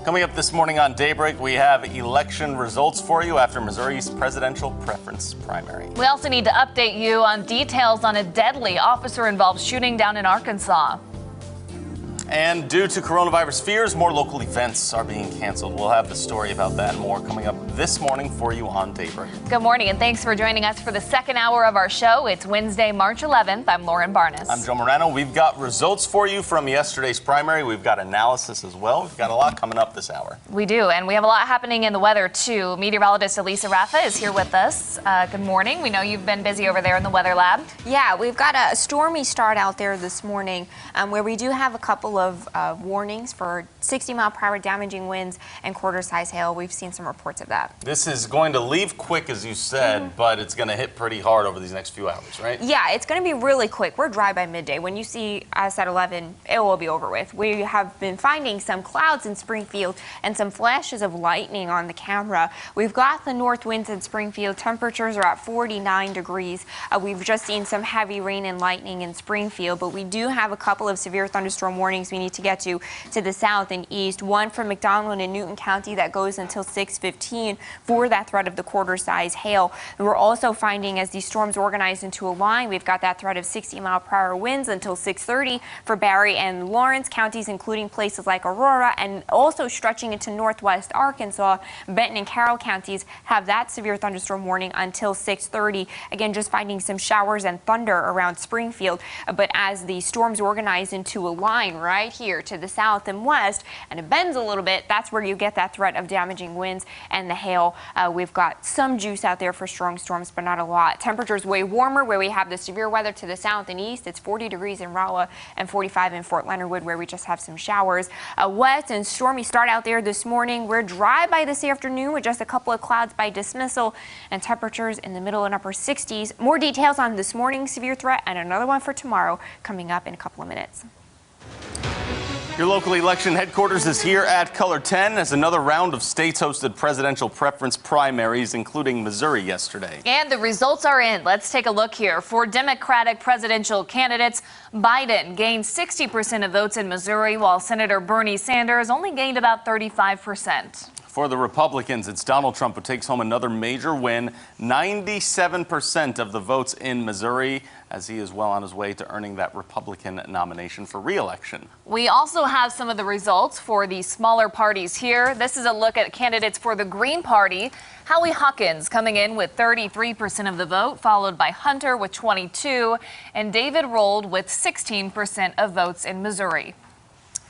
Coming up this morning on Daybreak, we have election results for you after Missouri's presidential preference primary. We also need to update you on details on a deadly officer-involved shooting down in Arkansas. And due to coronavirus fears, more local events are being canceled. We'll have the story about that and more coming up this morning for you on Daybreak. Good morning, and thanks for joining us for the second hour of our show. It's Wednesday, March 11th. I'm Lauren Barnes. I'm Joe Morano. We've got results for you from yesterday's primary. We've got analysis as well. We've got a lot coming up this hour. We do, and we have a lot happening in the weather, too. Meteorologist Elisa Rafa is here with us. Good morning. We know you've been busy over there in the weather lab. Yeah, we've got a stormy start out there this morning where we do have a couple of warnings for 60-mile-per-hour damaging winds and quarter-size hail. We've seen some reports of that. This is going to leave quick, as you said, but it's going to hit pretty hard over these next few hours, right? Yeah, it's going to be really quick. We're dry by midday. When you see us at 11, it will be over with. We have been finding some clouds in Springfield and some flashes of lightning on the camera. We've got the north winds in Springfield. Temperatures are at 49 degrees. We've just seen some heavy rain and lightning in Springfield, but we do have a couple of severe thunderstorm warnings we need to get to the south and east. One from McDonald and Newton County that goes until 6:15 for that threat of the quarter-size hail. And we're also finding, as these storms organize into a line, we've got that threat of 60-mile-per-hour winds until 6:30 for Barry and Lawrence counties, including places like Aurora, and also stretching into northwest Arkansas. Benton and Carroll counties have that severe thunderstorm warning until 6:30. Again, just finding some showers and thunder around Springfield. But as the storms organize into a line right here to the south and west, and it bends a little bit, that's where you get that threat of damaging winds and the hail. We've got some juice out there for strong storms, but not a lot. Temperatures way warmer where we have the severe weather to the south and east. It's 40 degrees in Rolla and 45 in Fort Leonard Wood, where we just have some showers. Wet and stormy start out there this morning. We're dry by this afternoon with just a couple of clouds by dismissal and temperatures in the middle and upper 60s. More details on this morning's severe threat and another one for tomorrow coming up in a couple of minutes. Your local election headquarters is here at Color 10 as another round of states-hosted presidential preference primaries, including Missouri yesterday. And the results are in. Let's take a look here. For Democratic presidential candidates, Biden gained 60% of votes in Missouri, while Senator Bernie Sanders only gained about 35%. For the Republicans, it's Donald Trump who takes home another major win, 97% of the votes in Missouri, as he is well on his way to earning that Republican nomination for re-election. We also have some of the results for the smaller parties here. This is a look at candidates for the Green Party. Howie Hawkins coming in with 33% of the vote, followed by Hunter with 22%, and David Rold with 16% of votes in Missouri.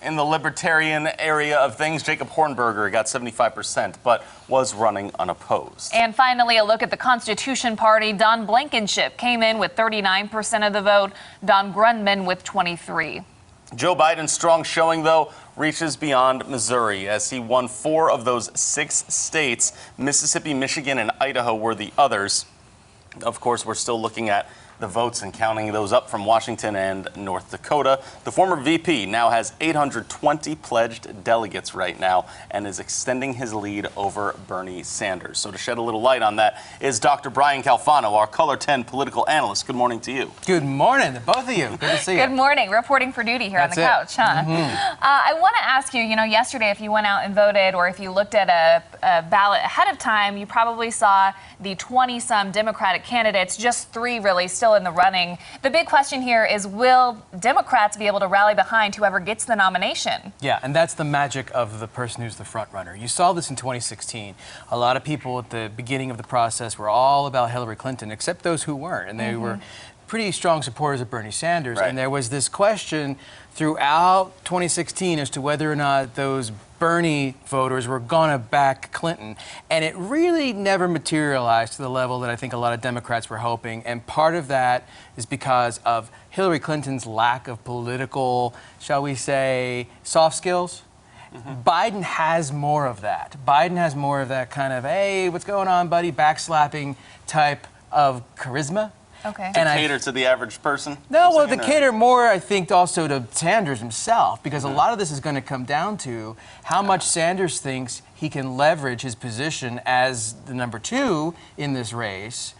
In the Libertarian area of things, Jacob Hornberger got 75%, but was running unopposed. And finally, a look at the Constitution Party. Don Blankenship came in with 39% of the vote, Don Grundman with 23%. Joe Biden's strong showing, though, reaches beyond Missouri, as he won 4 of those 6 states. Mississippi, Michigan, and Idaho were the others. Of course, we're still looking at the votes and counting those up from Washington and North Dakota. The former VP now has 820 pledged delegates right now and is extending his lead over Bernie Sanders. So to shed a little light on that is Dr. Brian Calfano, our Color 10 political analyst. Good morning to you. Good morning, both of you. Good to see you. Good morning. Reporting for duty here on the couch, huh? I want to ask you, yesterday if you went out and voted or if you looked at a ballot ahead of time, you probably saw the 20-some Democratic candidates, just 3 really still in the running. The big question here is, will Democrats be able to rally behind whoever gets the nomination? Yeah, and that's the magic of the person who's the front runner. You saw this in 2016. A lot of people at the beginning of the process were all about Hillary Clinton, except those who weren't, and they were pretty strong supporters of Bernie Sanders. Right. And there was this question throughout 2016 as to whether or not those Bernie voters were going to back Clinton. And it really never materialized to the level that I think a lot of Democrats were hoping. And part of that is because of Hillary Clinton's lack of political, shall we say, soft skills. Biden has more of that. Biden has more of that kind of, hey, what's going on, buddy, backslapping type of charisma. Okay. And cater to the average person? No, well, to cater more, I think, also to Sanders himself, because a lot of this is going to come down to how much Sanders thinks he can leverage his position as the number 2 in this race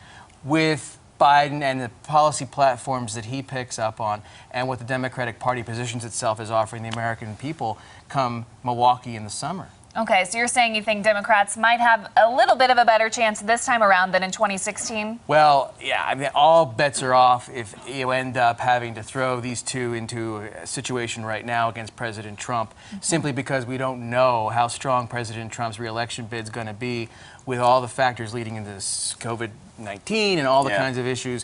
with Biden and the policy platforms that he picks up on and what the Democratic Party positions itself as offering the American people come Milwaukee in the summer. Okay, so you're saying you think Democrats might have a little bit of a better chance this time around than in 2016? Well, yeah, I mean, all bets are off if you end up having to throw these two into a situation right now against President Trump, simply because we don't know how strong President Trump's reelection bid is going to be with all the factors leading into this COVID-19 and all the kinds of issues,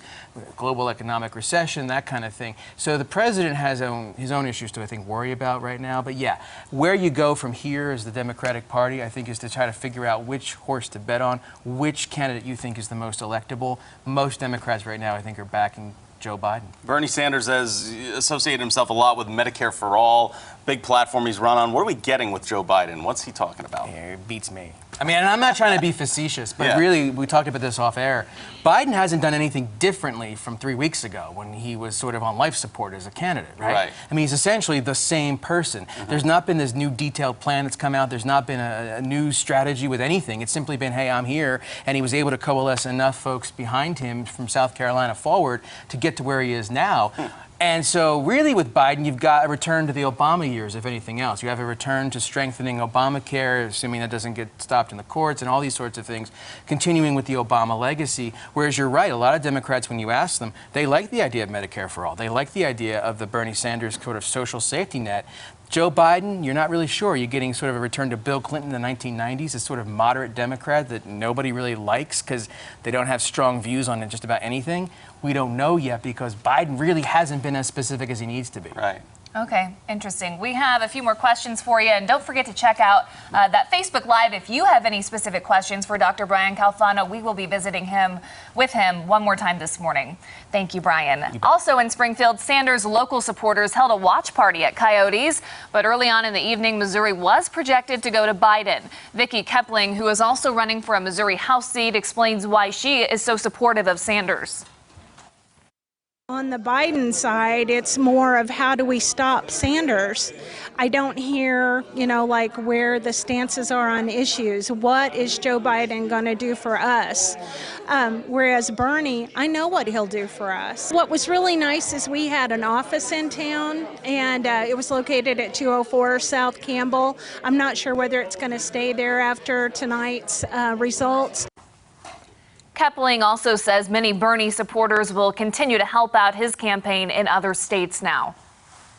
global economic recession, that kind of thing. So the president has his own issues to, I think, worry about right now. But yeah, where you go from here as the Democratic Party, I think, is to try to figure out which horse to bet on, which candidate you think is the most electable. Most Democrats right now, I think, are backing Joe Biden. Bernie Sanders has associated himself a lot with Medicare for All, big platform he's run on. What are we getting with Joe Biden? What's he talking about? Yeah, it beats me. I mean, and I'm not trying to be facetious, but really, we talked about this off air. Biden hasn't done anything differently from 3 weeks ago when he was sort of on life support as a candidate, right? I mean, he's essentially the same person. There's not been this new detailed plan that's come out. There's not been a new strategy with anything. It's simply been, hey, I'm here. And he was able to coalesce enough folks behind him from South Carolina forward to get to where he is now. And so really with Biden, you've got a return to the Obama years, if anything else. You have a return to strengthening Obamacare, assuming that doesn't get stopped in the courts and all these sorts of things, continuing with the Obama legacy. Whereas you're right, a lot of Democrats, when you ask them, they like the idea of Medicare for all. They like the idea of the Bernie Sanders sort of social safety net. Joe Biden, you're not really sure. You're getting sort of a return to Bill Clinton in the 1990s, a sort of moderate Democrat that nobody really likes because they don't have strong views on just about anything. We don't know yet because Biden really hasn't been as specific as he needs to be. Right. Okay, interesting. We have a few more questions for you, and don't forget to check out that Facebook Live if you have any specific questions for Dr. Brian Calfano. We will be visiting with him one more time this morning. Thank you, Brian. Also in Springfield, Sanders local supporters held a watch party at Coyotes, but early on in the evening, Missouri was projected to go to Biden. Vicki Kepling, who is also running for a Missouri House seat, explains why she is so supportive of Sanders. On the Biden side, it's more of how do we stop Sanders. I don't hear, like where the stances are on issues. What is Joe Biden going to do for us? Whereas Bernie, I know what he'll do for us. What was really nice is we had an office in town, and it was located at 204 South Campbell. I'm not sure whether it's going to stay there after tonight's results. Kepling also says many Bernie supporters will continue to help out his campaign in other states now.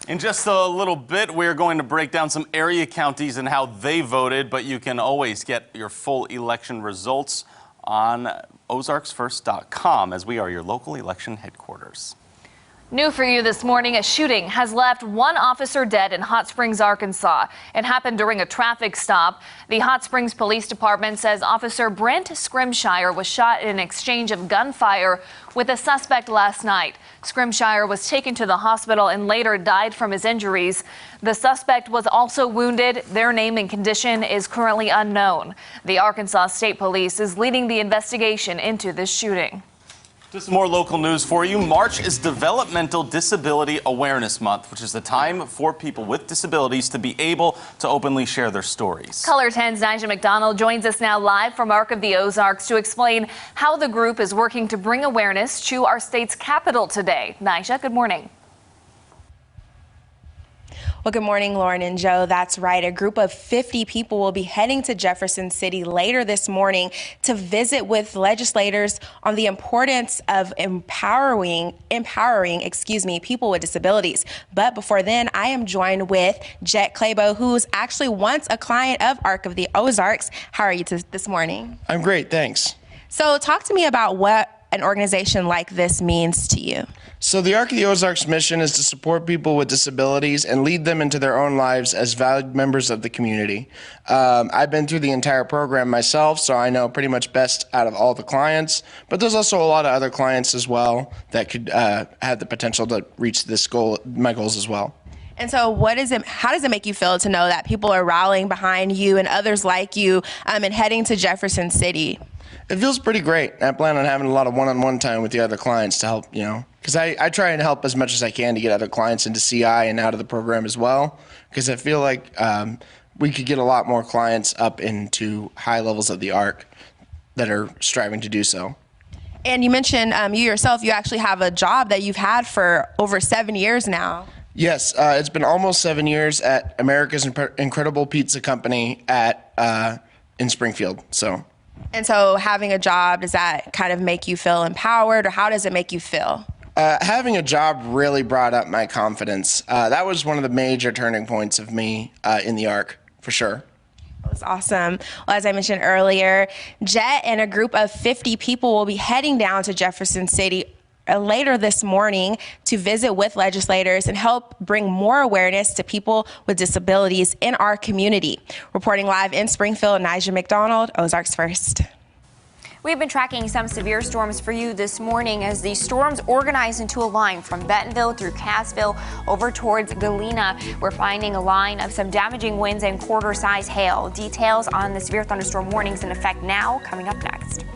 In just a little bit, we're going to break down some area counties and how they voted, but you can always get your full election results on ozarksfirst.com, as we are your local election headquarters. New for you this morning, a shooting has left one officer dead in Hot Springs, Arkansas. It happened during a traffic stop. The Hot Springs Police Department says Officer Brent Scrimshire was shot in an exchange of gunfire with a suspect last night. Scrimshire was taken to the hospital and later died from his injuries. The suspect was also wounded. Their name and condition is currently unknown. The Arkansas State Police is leading the investigation into this shooting. Just more local news for you. March is Developmental Disability Awareness Month, which is the time for people with disabilities to be able to openly share their stories. Color 10's Nigel McDonald joins us now live from Arc of the Ozarks to explain how the group is working to bring awareness to our state's capital today. Nigel, good morning. Well, good morning, Lauren and Joe. That's right. A group of 50 people will be heading to Jefferson City later this morning to visit with legislators on the importance of empowering people with disabilities. But before then, I am joined with Jet Clabo, who's actually once a client of Arc of the Ozarks. How are you this morning? I'm great, thanks. So talk to me about what an organization like this means to you. So the Arc of the Ozarks mission is to support people with disabilities and lead them into their own lives as valued members of the community. I've been through the entire program myself, so I know pretty much best out of all the clients, but there's also a lot of other clients as well that could have the potential to reach my goals as well. And so how does it make you feel to know that people are rallying behind you and others like you and heading to Jefferson City? It feels pretty great. I plan on having a lot of one-on-one time with the other clients to help, because I try and help as much as I can to get other clients into CI and out of the program as well, because I feel like we could get a lot more clients up into high levels of the Arc that are striving to do so. And you mentioned you yourself, you actually have a job that you've had for over 7 years now. Yes, it's been almost 7 years at America's Incredible Pizza Company in Springfield. And so having a job, does that kind of make you feel empowered, or how does it make you feel? Having a job really brought up my confidence. That was one of the major turning points of me in the ARC, for sure. That's awesome. Well, as I mentioned earlier, Jet and a group of 50 people will be heading down to Jefferson City later this morning to visit with legislators and help bring more awareness to people with disabilities in our community. Reporting live in Springfield, Nigel McDonald, Ozarks First. We've been tracking some severe storms for you this morning as these storms organize into a line from Bentonville through Cassville over towards Galena. We're finding a line of some damaging winds and quarter-size hail. Details on the severe thunderstorm warnings in effect now coming up next.